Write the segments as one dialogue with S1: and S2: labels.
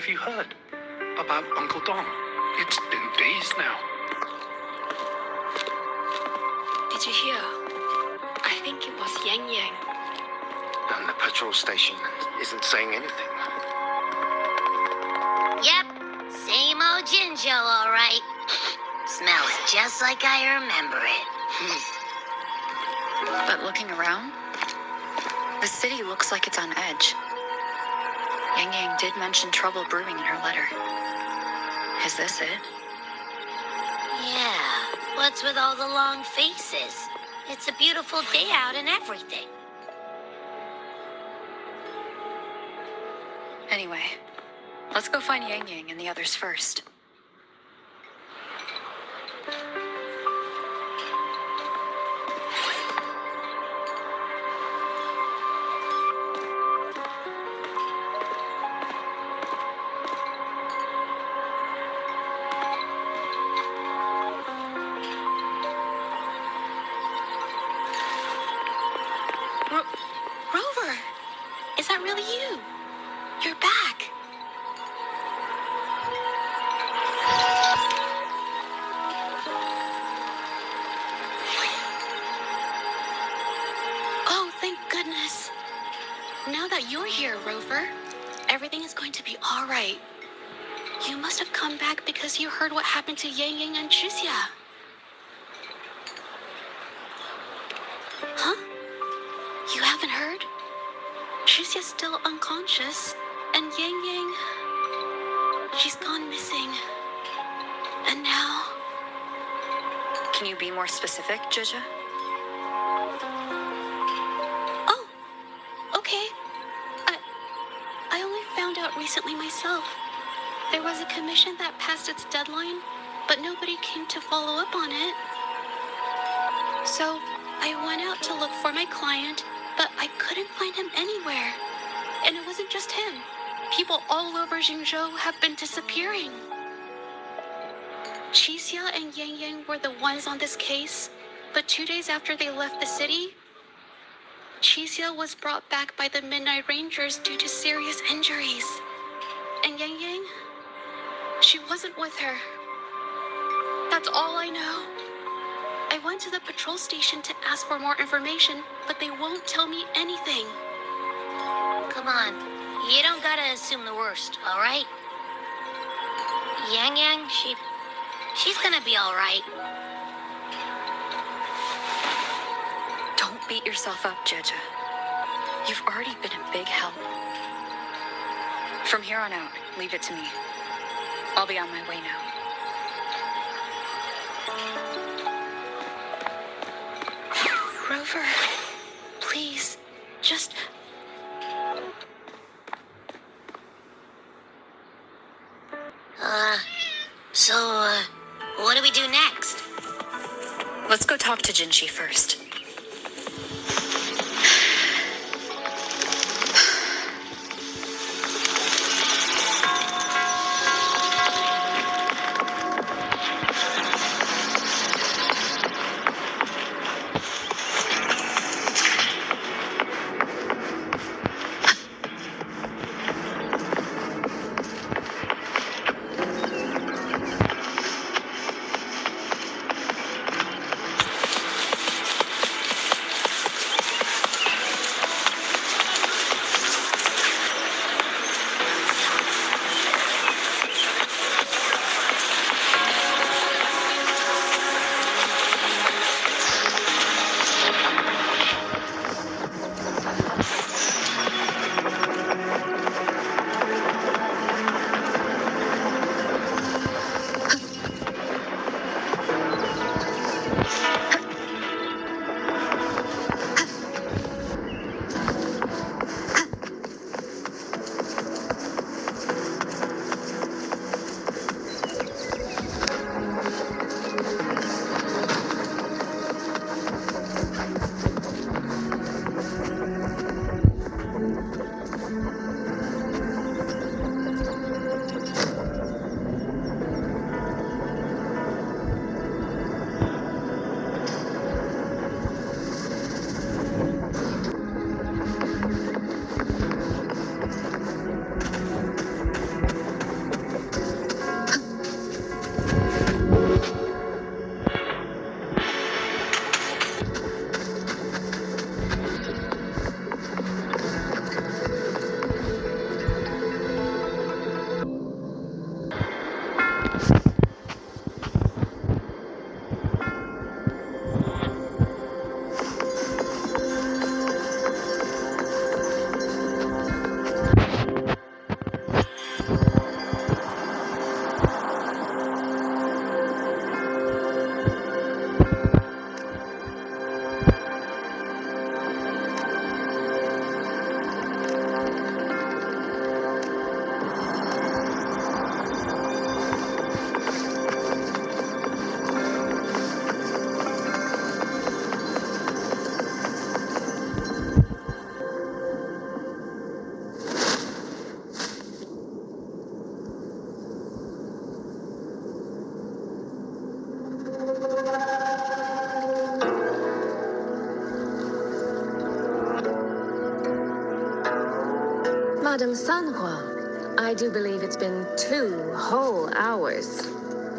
S1: you heard about Uncle Dom? It's been days now.
S2: Did you hear? I think it was Yang Yang.
S3: And the patrol station isn't saying anything.
S4: Yep, same old Jinjo, all right. Smells just like I remember it.
S2: But looking around, the city looks like it's on edge. Yang Yang did mention trouble brewing in her letter. Is this it?
S4: Yeah, what's with all the long faces? It's a beautiful day out and everything.
S2: Anyway, let's go find Yang Yang and the others first.
S5: Rover! Is that really you? You're back. Oh, thank goodness. Now that you're here, Rover, everything is going to be all right. You must have come back because you heard what happened to Yang Yang and Chixia. Huh? You haven't heard? Xixia's still unconscious, and Yang Yang, she's gone missing. And now...
S2: Can you be more specific, Jija?
S5: Oh, okay. I only found out recently myself. There was a commission that passed its deadline, but nobody came to follow up on it. So I went out to look for my client, but I couldn't find him anywhere. And it wasn't just him. People all over Jingzhou have been disappearing. Chixia and Yang Yang were the ones on this case, but 2 days after they left the city, Chixia was brought back by the Midnight Rangers due to serious injuries. And Yang Yang, she wasn't with her. That's all I know. I went to the patrol station to ask for more information, but they won't tell me anything.
S4: Come on, you don't gotta assume the worst, all right? Yang Yang, she's gonna be all right.
S2: Don't beat yourself up, Jija. You've already been a big help. From here on out, leave it to me. I'll be on my way now.
S5: Rover, please, just...
S4: So, what do we do next?
S2: Let's go talk to Jinshi first.
S6: Madame Sanhua, I do believe it's been 2 whole hours.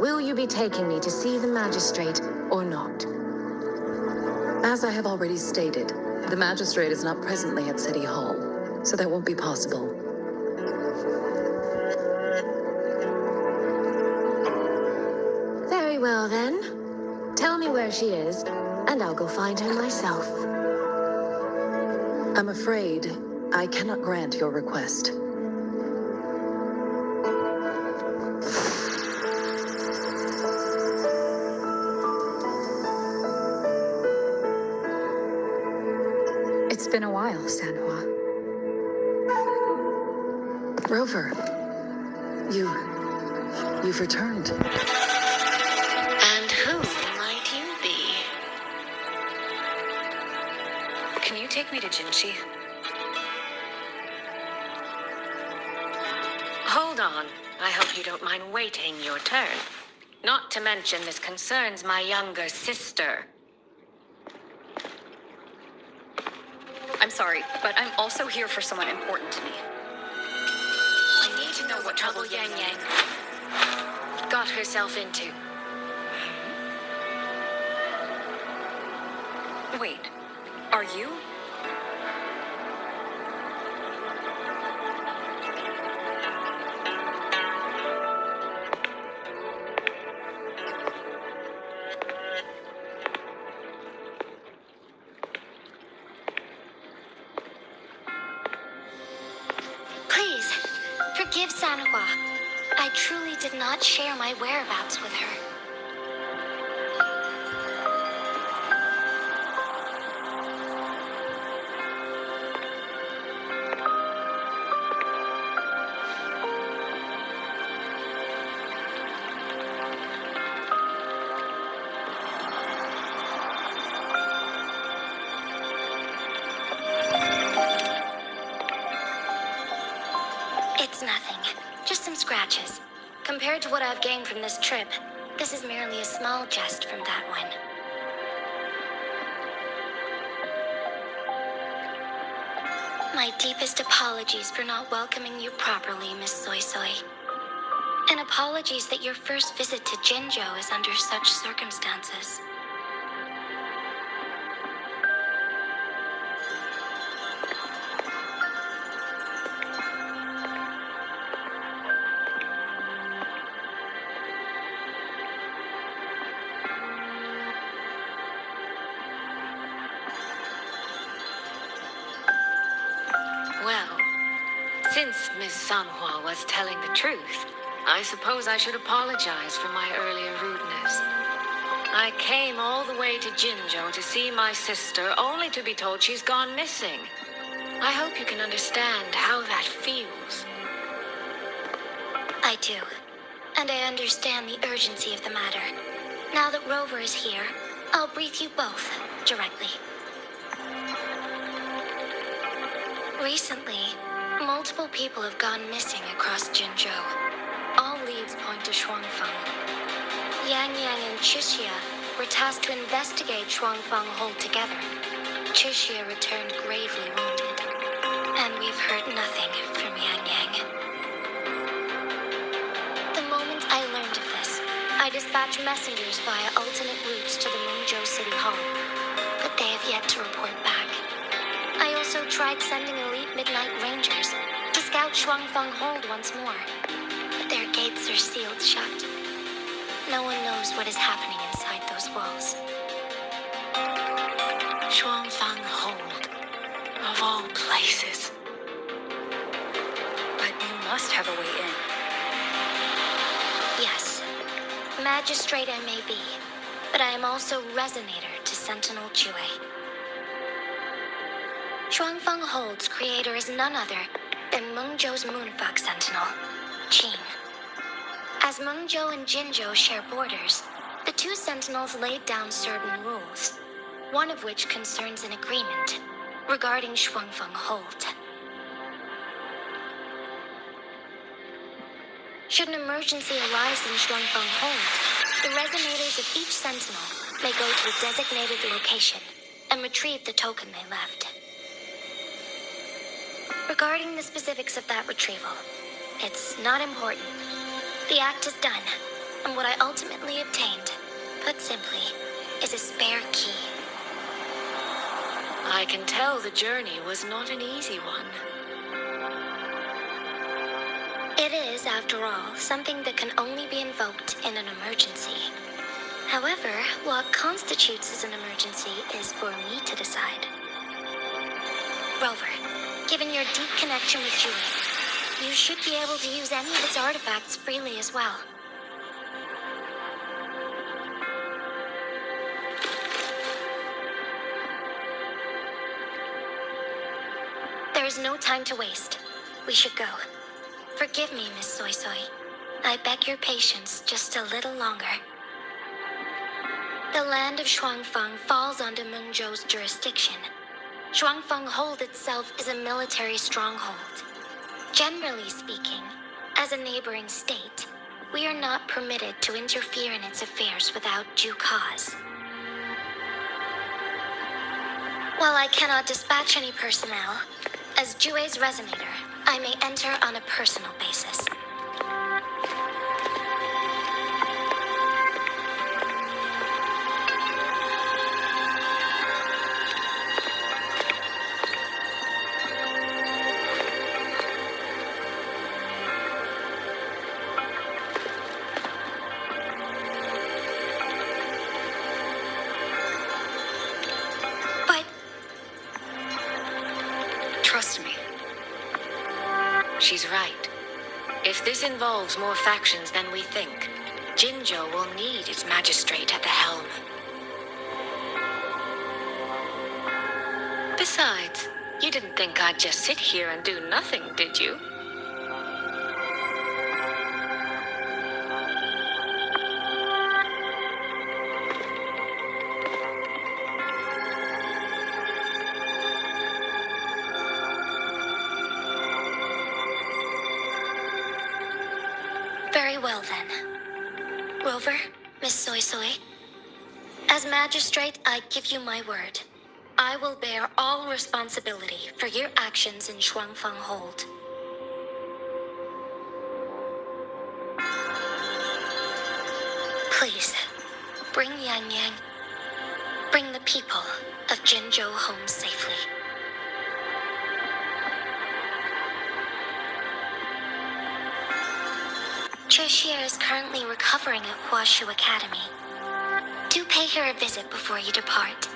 S6: Will you be taking me to see the magistrate or not?
S7: As I have already stated, the magistrate is not presently at City Hall, so that won't be possible.
S6: Very well then. Tell me where she is, and I'll go find her myself.
S7: I'm afraid I cannot grant your request.
S2: It's been a while, Sanhua.
S7: Rover, you've returned.
S2: And who might you be? Can you take me to Jinchi?
S8: Hold on. I hope you don't mind waiting your turn. Not to mention this concerns my younger sister.
S2: I'm sorry, but I'm also here for someone important to me.
S8: I need to know what trouble Yang Yang got herself into.
S2: Wait, are you?
S4: Please, forgive Sanhua. I truly did not share my whereabouts with her. It's nothing. Just some scratches. Compared to what I've gained from this trip, this is merely a small jest from that one. My deepest apologies for not welcoming you properly, Miss Soy Soy. And apologies that your first visit to Jinzhou is under such circumstances.
S8: Well, since Miss Sanhua was telling the truth, I suppose I should apologize for my earlier rudeness. I came all the way to Jinzhou to see my sister, only to be told she's gone missing. I hope you can understand how that feels.
S4: I do. And I understand the urgency of the matter. Now that Rover is here, I'll brief you both directly. Recently, multiple people have gone missing across Jinzhou. All leads point to Shuangfeng. Yang Yang and Chixia were tasked to investigate Shuangfeng Hold together. Chixia returned gravely wounded, and we've heard nothing from Yang Yang. The moment I learned of this, I dispatched messengers via alternate routes to the Mengzhou City Hall, but they have yet to report back. I also tried sending elite midnight rangers to scout Shuangfeng Hold once more, but their gates are sealed shut. No one knows what is happening inside those walls.
S8: Shuangfeng Hold, of all places.
S2: But you must have a way in.
S4: Yes, magistrate I may be, but I am also resonator to Sentinel Jue. Shuangfeng Hold's creator is none other than Mengzhou's Moonfuck Sentinel, Qin. As Mengzhou and Jinzhou share borders, the two sentinels laid down certain rules, one of which concerns an agreement regarding Shuangfeng Hold. Should an emergency arise in Shuangfeng Hold, the resonators of each sentinel may go to a designated location and retrieve the token they left. Regarding the specifics of that retrieval, it's not important. The act is done, and what I ultimately obtained, put simply, is a spare key.
S8: I can tell the journey was not an easy one.
S4: It is, after all, something that can only be invoked in an emergency. However, what constitutes as an emergency is for me to decide. Rover, given your deep connection with Julie, you should be able to use any of its artifacts freely as well. There is no time to waste. We should go. Forgive me, Miss Soy Soy. I beg your patience just a little longer. The land of Shuangfeng falls under Mengzhou's jurisdiction. Shuangfeng Hold itself is a military stronghold. Generally speaking, as a neighboring state, we are not permitted to interfere in its affairs without due cause. While I cannot dispatch any personnel, as Jue's resonator, I may enter on a personal basis. But
S8: Trust me. She's right. If this involves more factions than we think, Jinzhou will need its magistrate at the helm. Besides, you didn't think I'd just sit here and do nothing, did you?
S4: very well then. Rover, Miss Soy Soy. As magistrate, I give you my word. I will bear all responsibility for your actions in Shuangfeng Hold. Please, bring Yang Yang. Bring the people of Jinzhou home safely. Xie is currently recovering at Huashu Academy. Do pay her a visit before you depart.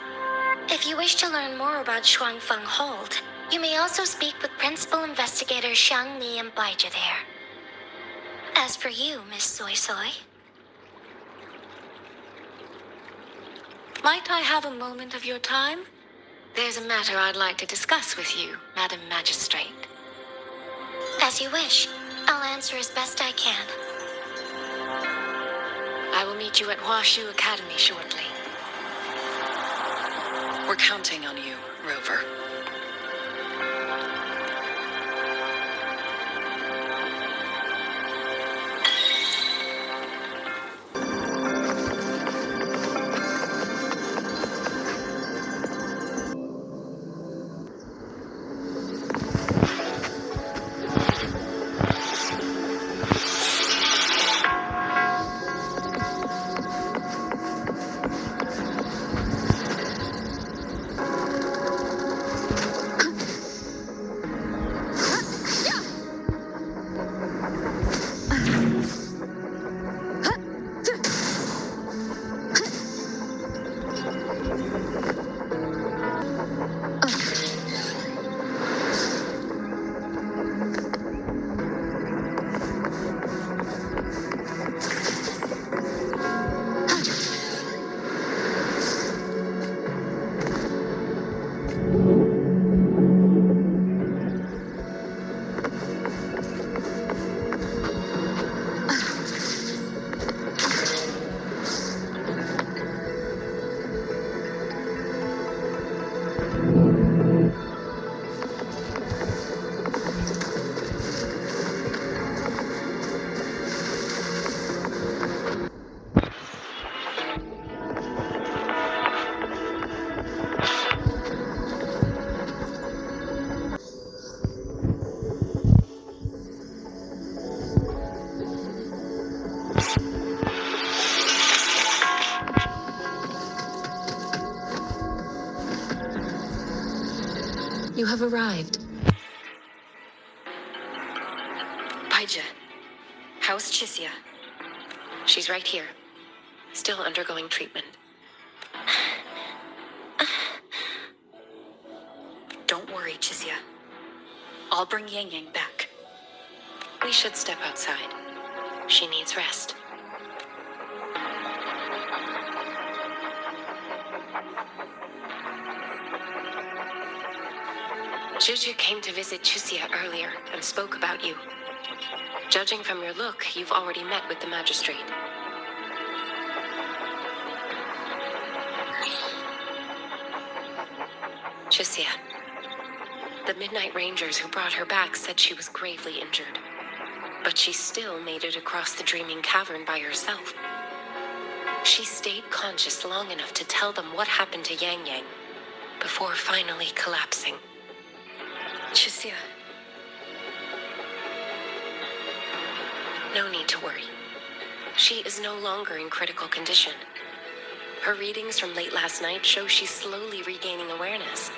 S4: If you wish to learn more about Shuangfeng Hold, you may also speak with Principal Investigator Xiang Li and Baija there. As for you, Miss Soy Soy,
S8: might I have a moment of your time? There's a matter I'd like to discuss with you, Madam Magistrate.
S4: As you wish. I'll answer as best I can.
S8: I will meet you at Huashu Academy shortly.
S7: We're counting on you, Rover.
S6: have arrived.
S2: Baija, how's Chisia? She's right here, still undergoing treatment. Don't worry, Chisia. I'll bring Yang Yang back. We should step outside. She needs rest. Juju came to visit Chisia earlier and spoke about you. Judging from your look, you've already met with the magistrate. Chisia, the Midnight Rangers who brought her back said she was gravely injured, but she still made it across the Dreaming Cavern by herself. She stayed conscious long enough to tell them what happened to Yang Yang before finally collapsing. Chisia. No need to worry. She is no longer in critical condition. Her readings from late last night show she's slowly regaining awareness.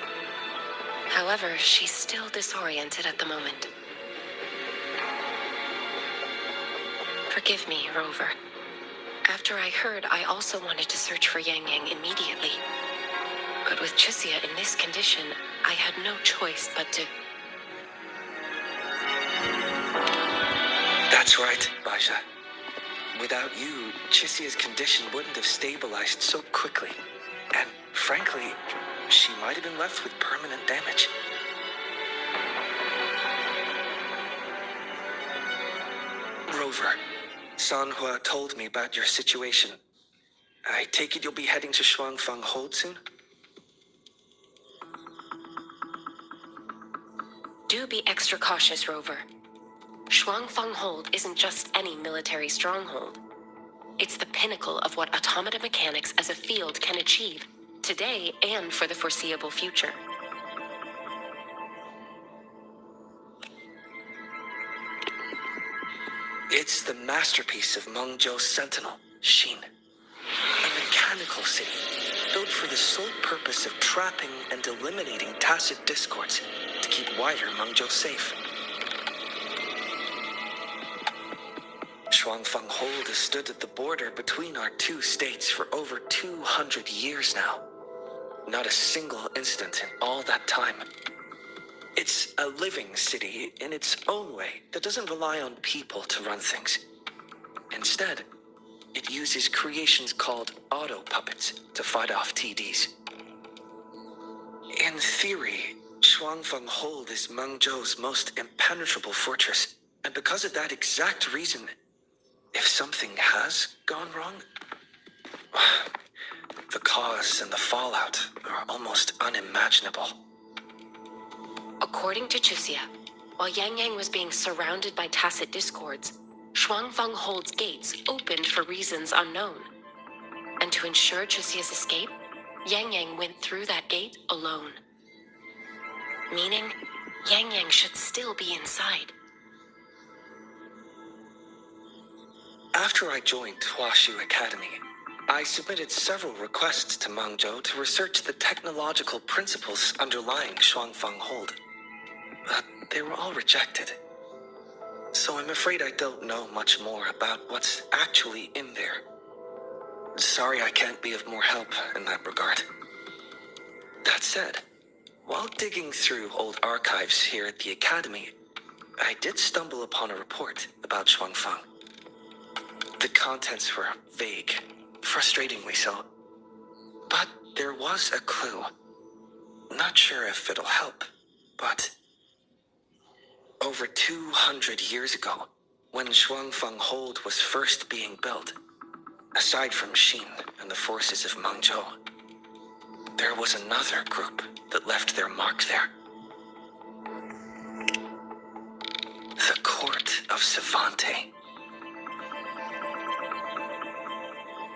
S2: However, she's still disoriented at the moment. Forgive me, Rover. After I heard, I also wanted to search for Yang Yang immediately. But with Chisia in this condition, I had no choice but to...
S9: That's right, Baija. Without you, Chisia's condition wouldn't have stabilized so quickly. And frankly, she might have been left with permanent damage. Rover, Sanhua told me about your situation. I take it you'll be heading to Shuangfang Hold soon?
S2: Do be extra cautious, Rover. Shuangfang Hold isn't just any military stronghold. It's the pinnacle of what automata mechanics as a field can achieve, today and for the foreseeable future.
S9: It's the masterpiece of Mengzhou's sentinel, Xin. A mechanical city, built for the sole purpose of trapping and eliminating tacit discords to keep wider Mengzhou safe. Shuangfang Hold has stood at the border between our two states for over 200 years now. Not a single incident in all that time. It's a living city in its own way that doesn't rely on people to run things. Instead, it uses creations called auto-puppets to fight off TDs. In theory, Shuangfang Hold is Mengzhou's most impenetrable fortress, and because of that exact reason, if something has gone wrong, the cause and the fallout are almost unimaginable.
S2: According to Chisia, while Yang Yang was being surrounded by tacit discords, Shuangfang Hold's gates opened for reasons unknown. And to ensure Chisia's escape, Yang Yang went through that gate alone. Meaning, Yang Yang should still be inside.
S9: After I joined Huashu Academy, I submitted several requests to Mengzhou to research the technological principles underlying Shuangfang Hold. But they were all rejected. So I'm afraid I don't know much more about what's actually in there. Sorry I can't be of more help in that regard. That said, while digging through old archives here at the Academy, I did stumble upon a report about Shuangfang. The contents were vague, frustratingly so. But there was a clue. Not sure if it'll help, but... Over 200 years ago, when Shuangfang Hold was first being built, aside from Xin and the forces of Mengzhou, there was another group that left their mark there. The Court of Savante.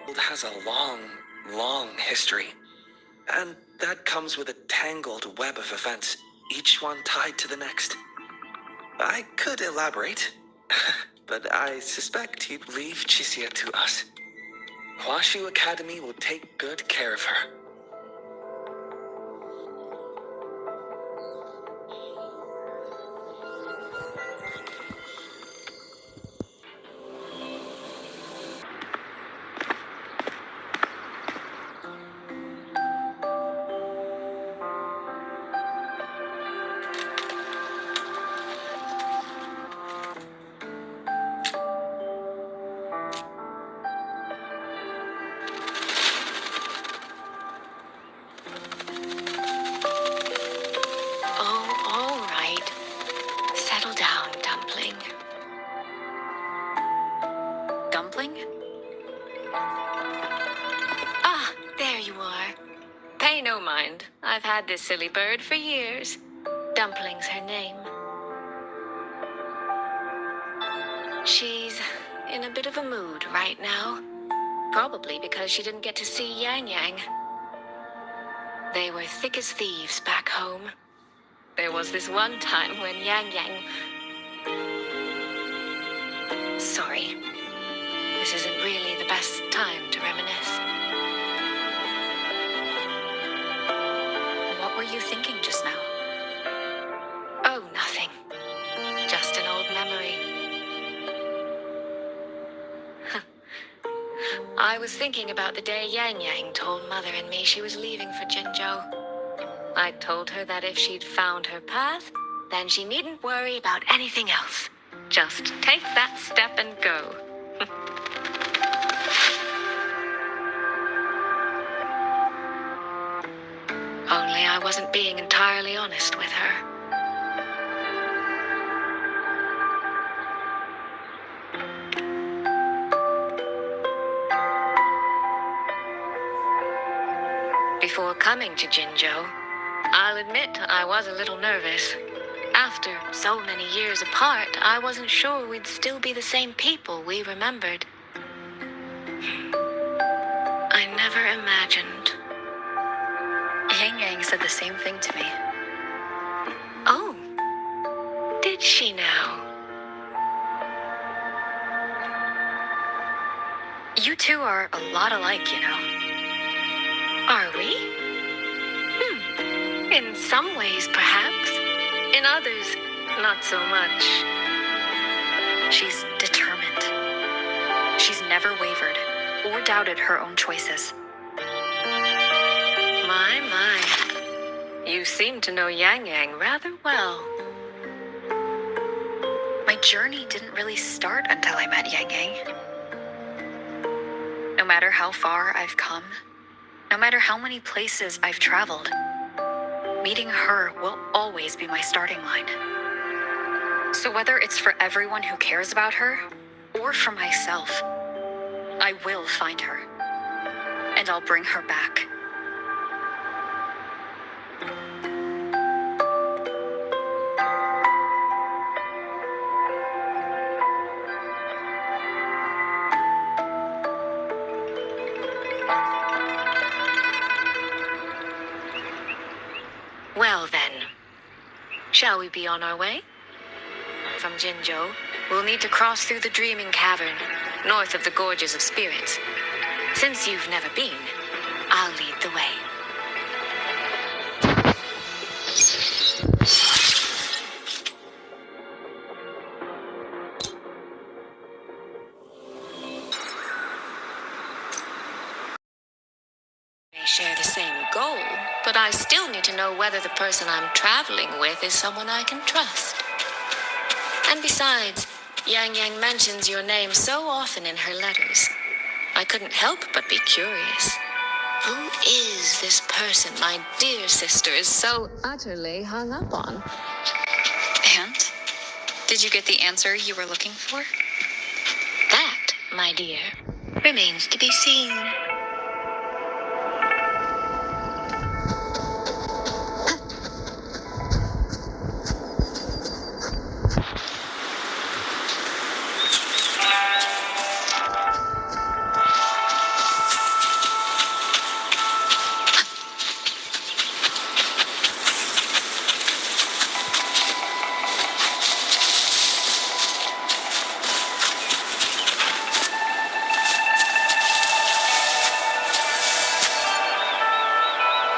S9: It has a long history, and that comes with a tangled web of events, each one tied to the next. I could elaborate, but I suspect he'd leave Chisia to us. Huashu Academy will take good care of her.
S8: Pay no mind. I've had this silly bird for years. Dumpling's her name. She's in a bit of a mood right now. Probably because she didn't get to see Yang Yang. They were thick as thieves back home. There was this one time when Yang Yang... Sorry. This isn't really the best time to reminisce.
S10: What were you thinking just now?
S8: Oh, nothing. Just an old memory. I was thinking about the day Yang Yang told Mother and me she was leaving for Jinzhou. I told her that if she'd found her path, then she needn't worry about anything else. Just take that step and go. Only I wasn't being entirely honest with her. Before coming to Jinzhou, I'll admit I was a little nervous. After so many years apart, I wasn't sure we'd still be the same people we remembered. I never imagined.
S10: Yang Yang said the same thing to me.
S8: Oh, did she now?
S10: You two are a lot alike, you know.
S8: Are we? In some ways, perhaps. In others, not so much.
S10: She's determined. She's never wavered or doubted her own choices.
S8: My. You seem to know Yang Yang rather well.
S10: My journey didn't really start until I met Yang Yang. No matter how far I've come, no matter how many places I've traveled, meeting her will always be my starting line. So whether it's for everyone who cares about her, or for myself, I will find her. And I'll bring her back.
S8: Well then, shall we be on our way? From Jinzhou, we'll need to cross through the Dreaming Cavern, north of the Gorges of Spirits. Since you've never been, I'll lead the way. We share the same goal, but I still need to know whether the person I'm traveling with is someone I can trust. And besides, Yang Yang mentions your name so often in her letters. I couldn't help but be curious. Who is this person my dear sister is so
S6: Utterly hung up on.
S10: And? Did you get the answer you were looking for?
S8: That, my dear, remains to be seen.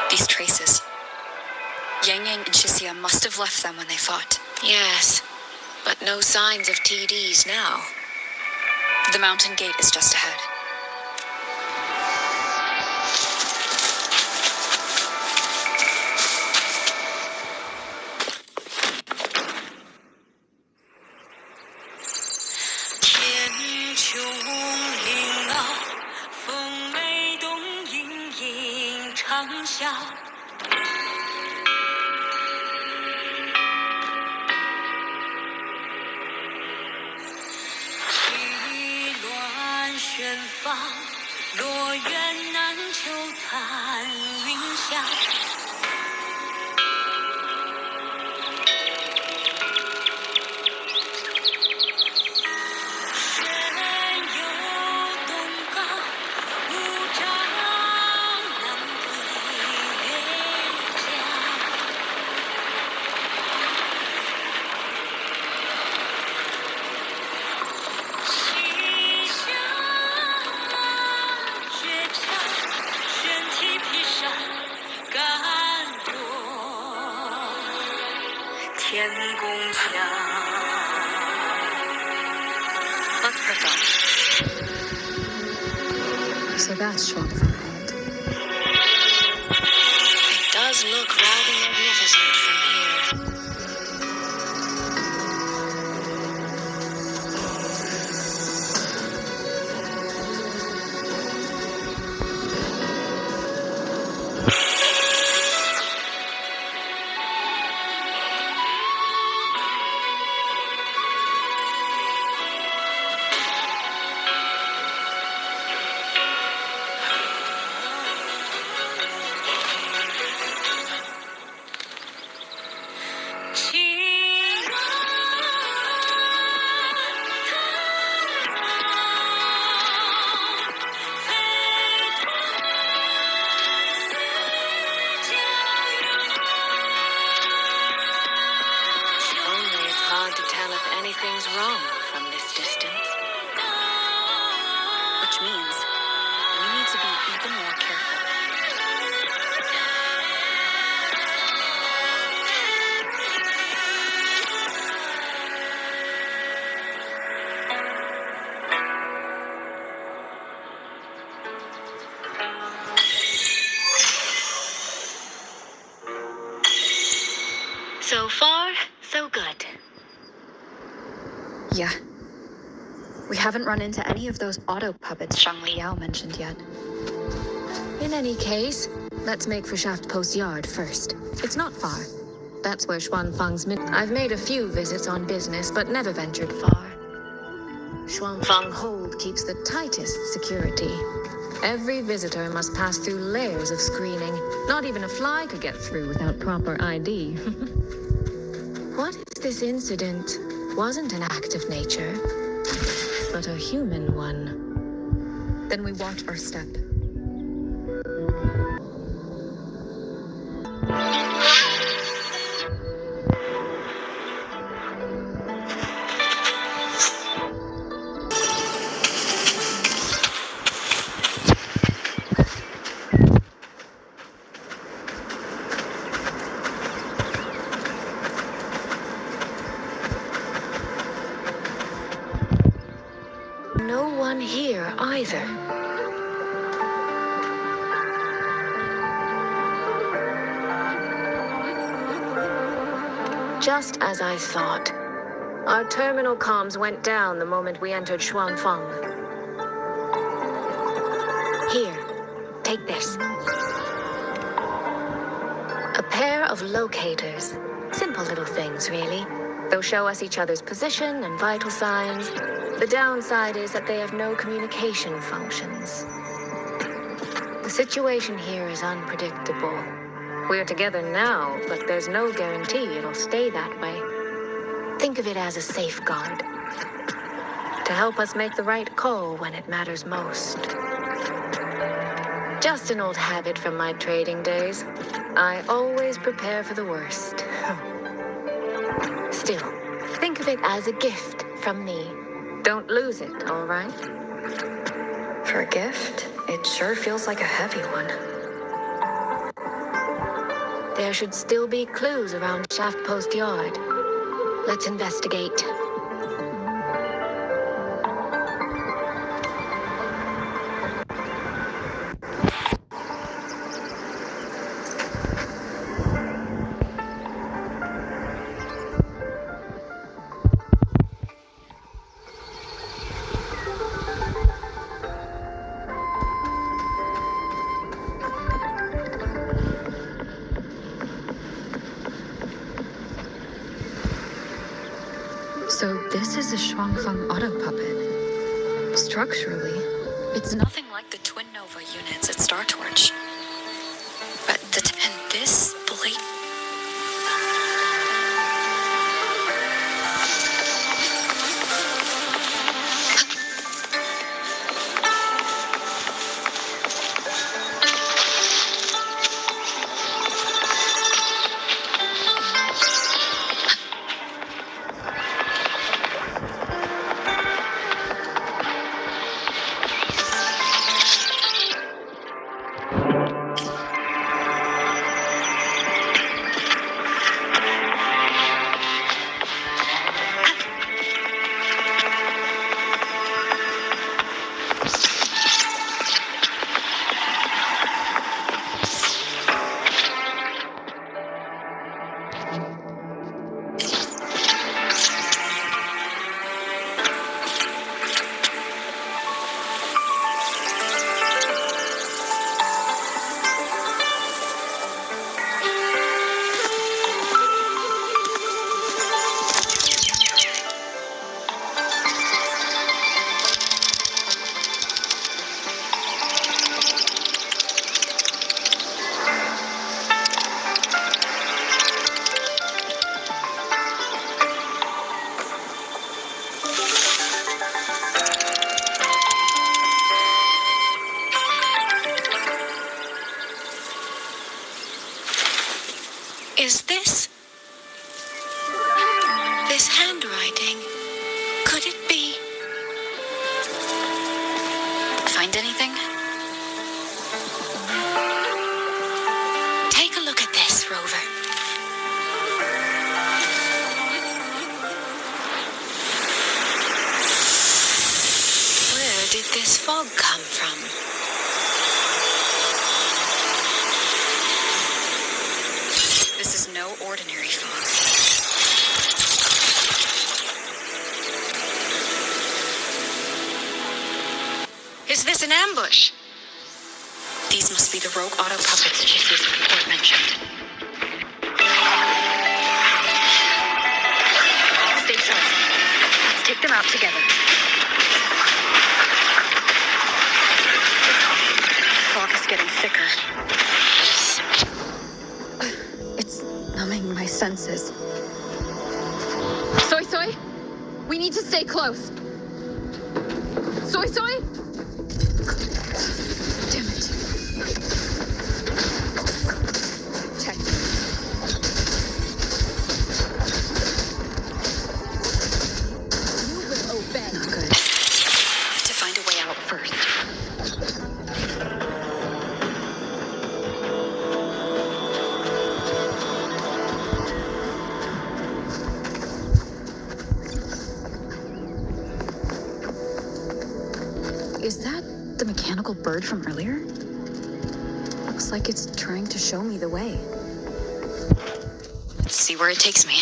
S10: These traces. Yang Yang and Shixia must have left them when they fought.
S8: Yes, but no signs of TDs now.
S10: The mountain gate is just ahead.
S11: 落雁南秋残云下。天宫墙。Let's press on.
S7: So that's Shuangfang Head.
S2: It does look rather magnificent from here. Anything's wrong from this distance.
S10: Which means we need to be even more careful.
S2: So far, so good.
S10: Yeah. We haven't run into any of those auto puppets Shang Liao mentioned yet.
S6: In any case, let's make for Shaft Post Yard first. It's not far. That's where Xuanfang's I've made a few visits on business, but never ventured far. Xuanfang Hold keeps the tightest security. Every visitor must pass through layers of screening. Not even a fly could get through without proper ID. What if this incident wasn't an act of nature, but a human one?
S10: Then we watch our step.
S6: No one here either. Just as I thought. Our terminal comms went down the moment we entered Xuanfang. Here, take this. A pair of locators. Simple little things, really. They'll show us each other's position and vital signs. The downside is that they have no communication functions. The situation here is unpredictable. We're together now, but there's no guarantee it'll stay that way. Think of it as a safeguard to help us make the right call when it matters most. Just an old habit from my trading days. I always prepare for the worst. Still, think of it as a gift from me. Don't lose it, all right?
S10: For a gift, it sure feels like a heavy one.
S6: There should still be clues around Shaft Post Yard. Let's investigate.
S10: So this is a Xuanfang auto puppet. Structurally, it's nothing like like the twin nova units at Star Torch. But and this blatant.
S2: Is this handwriting? Could it be?
S10: Find anything?
S2: Take a look at this, Rover. Where did this fog come from?
S10: This is no ordinary fog.
S2: Is this an ambush?
S10: These must be the rogue auto puppets Jisoo's report mentioned. Stay sharp. Let's take them out together. The fog is getting thicker.
S7: It's numbing my senses. Soy, we need to stay close. Soy. Damn it. Check. You will obey. Not good.
S10: Have to find a way out first.
S7: Is that the mechanical bird from earlier? Looks like it's trying to show me the way.
S10: Let's see where it takes me.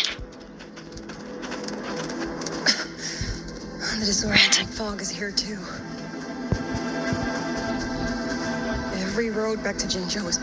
S12: The disorienting fog is here too. Every road back to Jinzhou is...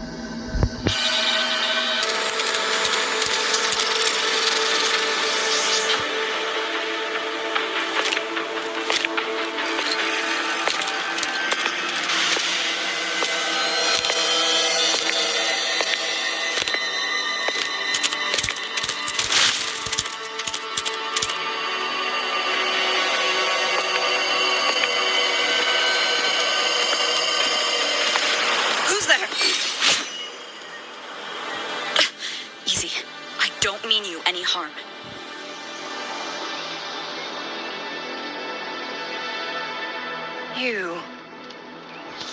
S10: Easy. I don't mean you any harm.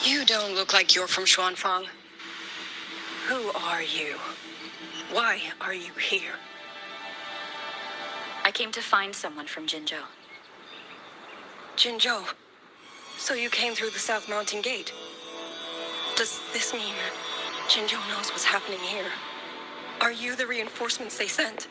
S12: You don't look like you're from Xuanfang. Who are you? Why are you here?
S10: I came to find someone from Jinzhou.
S12: Jinzhou. So you came through the South Mountain Gate. Does this mean Jinzhou knows what's happening here? Are you the reinforcements they sent?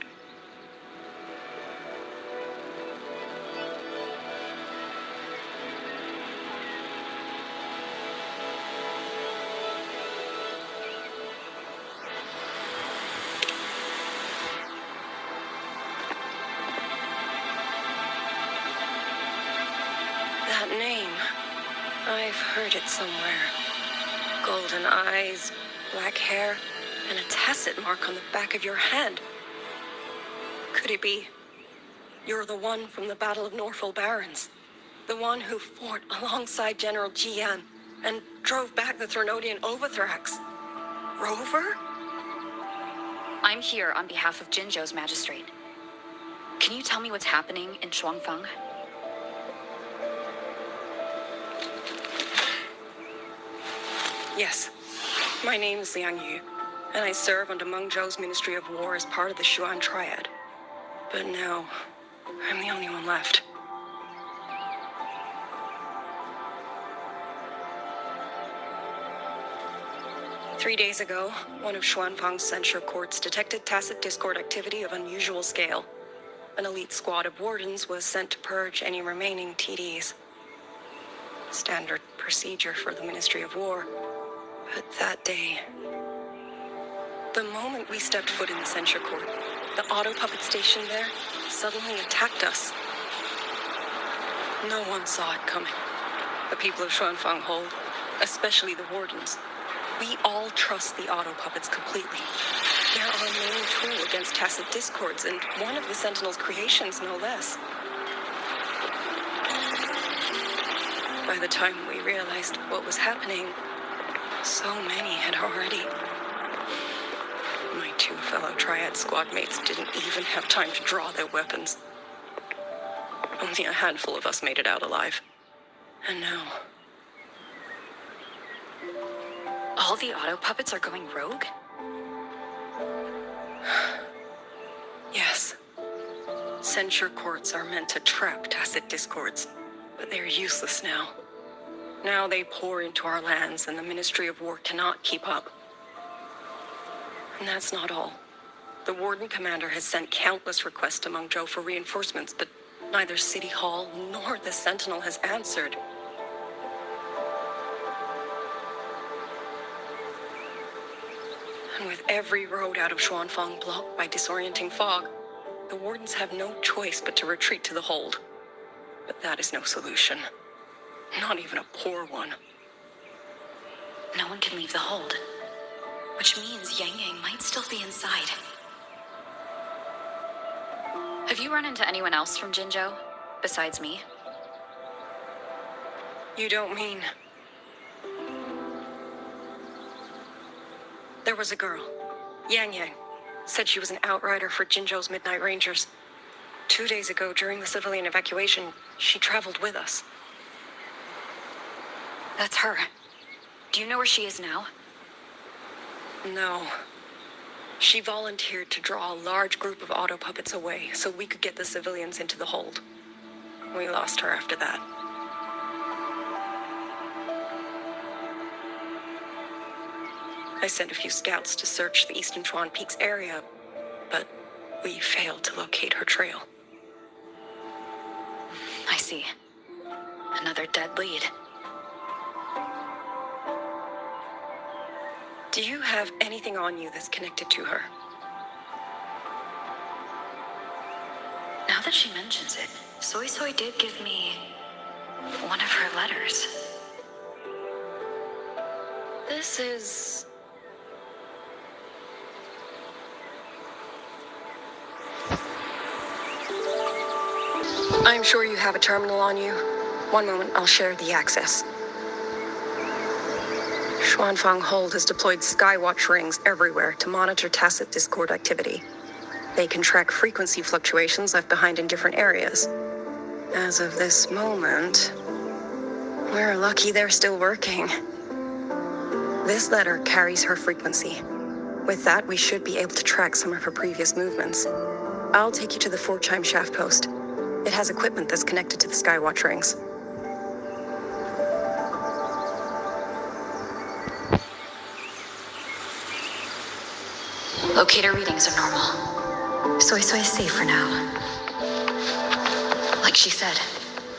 S12: That name. I've heard it somewhere. Golden eyes, black hair, and a tacit mark on the back of your hand. Could it be? You're the one from the Battle of Norfolk Barrens. The one who fought alongside General Jian and drove back the Thrunodian Overthrax. Rover?
S10: I'm here on behalf of Jinzhou's magistrate. Can you tell me what's happening in Shuangfang?
S12: Yes. My name is Liang Yu, and I serve under Meng Zhou's Ministry of War as part of the Xuan Triad. But now, I'm the only one left. Three days ago, one of Xuanfang's censure courts detected tacit discord activity of unusual scale. An elite squad of wardens was sent to purge any remaining TDs. Standard procedure for the Ministry of War. But that day, the moment we stepped foot in the censure court, the auto puppet station there suddenly attacked us. No one saw it coming. The people of Xuanfang hold, especially the wardens. We all trust the auto puppets completely. They're our main tool against tacit discords, and one of the Sentinel's creations, no less. By the time we realized what was happening, so many had already. My two fellow Triad squad mates didn't even have time to draw their weapons. Only a handful of us made it out alive. And now...
S10: All the auto puppets are going rogue?
S12: Yes. Censure courts are meant to trap tacit discords, but they're useless now. Now they pour into our lands, and the Ministry of War cannot keep up. And that's not all. The Warden Commander has sent countless requests to Meng Zhou for reinforcements, but neither City Hall nor the Sentinel has answered. And with every road out of Xuanfang blocked by disorienting fog, the Wardens have no choice but to retreat to the hold. But that is no solution. Not even a poor one.
S10: No one can leave the hold, which means Yang Yang might still be inside. Have you run into anyone else from Jinzhou, besides me?
S12: You don't mean... There was a girl, Yang Yang. Said she was an outrider for Jinzhou's Midnight Rangers. 2 days ago, during the civilian evacuation, she traveled with us.
S10: That's her. Do you know where she is now?
S12: No. She volunteered to draw a large group of auto puppets away so we could get the civilians into the hold. We lost her after that. I sent a few scouts to search the Eastern Chuan Peaks area, but we failed to locate her trail.
S10: I see. Another dead lead.
S12: Do you have anything on you that's connected to her?
S10: Now that she mentions it, Soy Soy did give me one of her letters.
S12: This is... I'm sure you have a terminal on you. One moment, I'll share the access. Xuanfang Hold has deployed Skywatch rings everywhere to monitor tacit discord activity. They can track frequency fluctuations left behind in different areas. As of this moment, we're lucky they're still working. This letter carries her frequency. With that, we should be able to track some of her previous movements. I'll take you to the 4-chime shaft post. It has equipment that's connected to the Skywatch rings.
S10: Locator readings are normal. Soy Soy is safe for now. Like she said,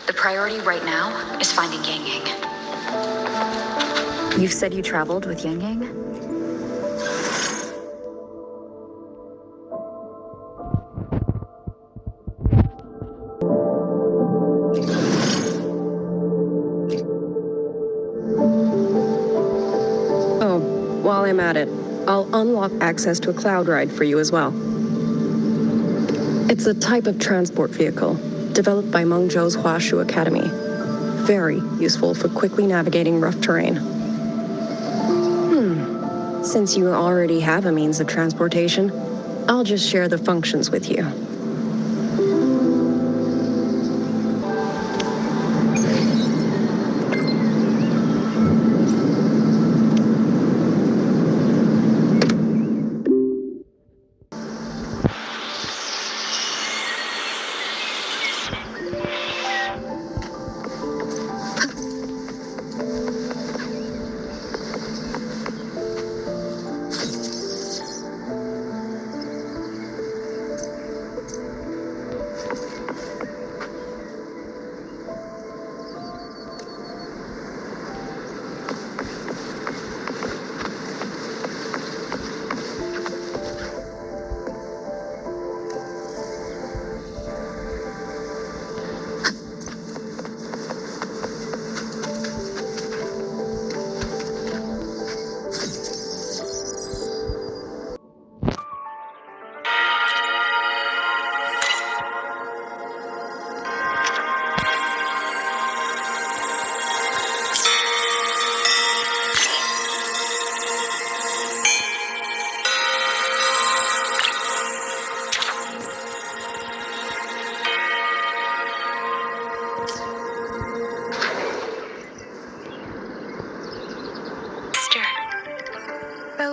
S10: the priority right now is finding Yang Yang.
S13: You said you traveled with Yang Yang?
S12: I'm at it, I'll unlock access to a cloud ride for you as well. It's a type of transport vehicle developed by Mengzhou's Huashu Academy. Very useful for quickly navigating rough terrain. Since you already have a means of transportation, I'll just share the functions with you.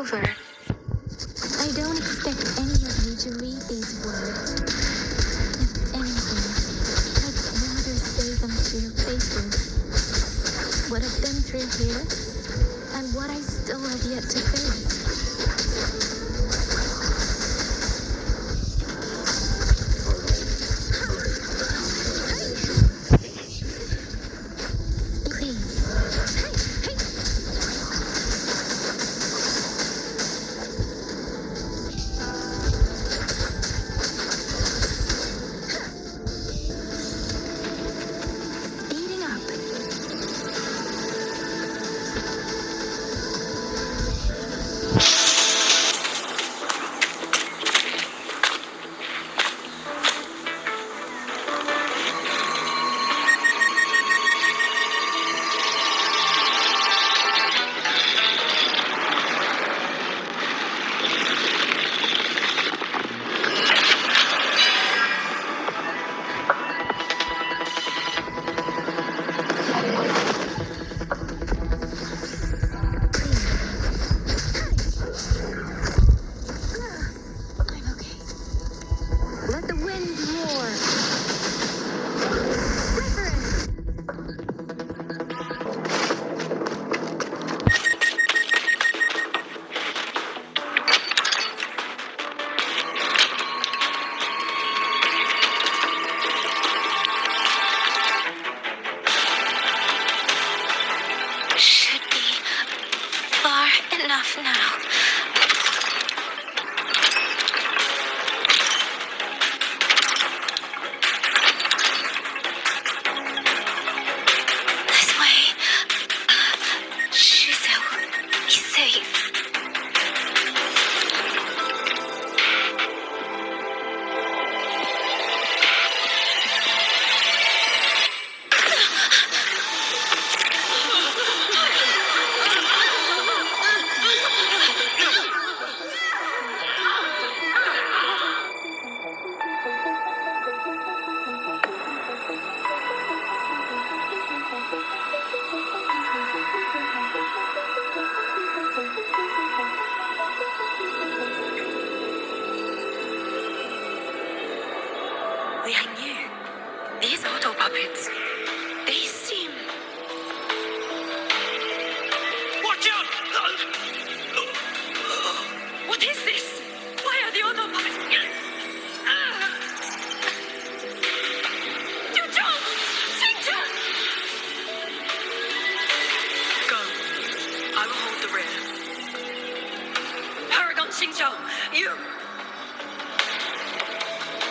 S6: Rover, I don't expect any of you to read these words. If anything, I'd rather say them to your faces. What I've been through here, and what I still have yet to face.
S2: puppets. They seem...
S1: Watch out!
S2: What is this? Why are the auto puppets...
S11: Go. I will hold the rear. Paragon Xingzhou, you...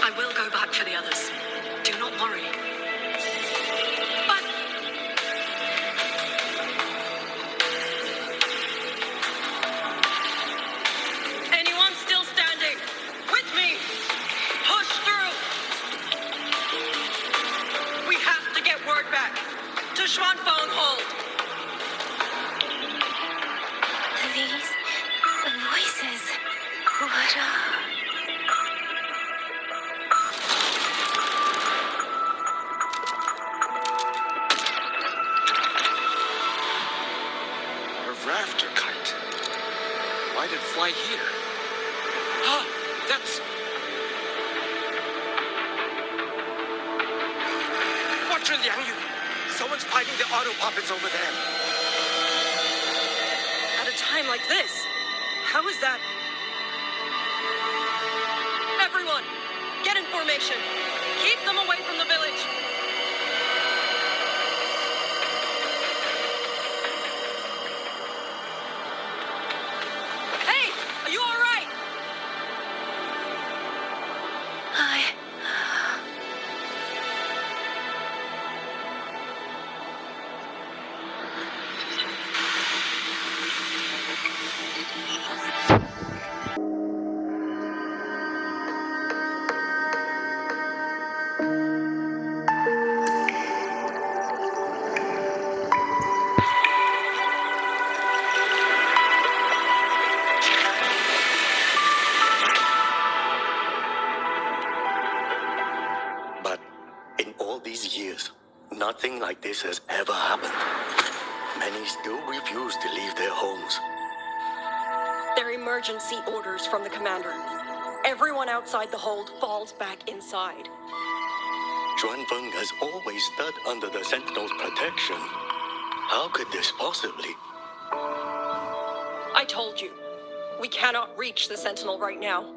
S11: I will go back for the others. Do not worry. But
S14: to Xuanfeng Hold.
S4: These voices. What
S3: A rafter kite. Why did it fly here? Ah, that's... Watch your Liang Yu. Someone's fighting the auto puppets over there.
S14: At a time like this, how is that? Everyone, get in formation. Keep them away from the village. Hey, are you all right?
S3: But in all these years, nothing like this has ever happened. Many still refuse to leave their homes.
S14: They're emergency orders from the commander. Everyone outside the hold falls back inside.
S3: Xuanfeng has always stood under the Sentinel's protection. How could this possibly?
S14: I told you, we cannot reach the Sentinel right now.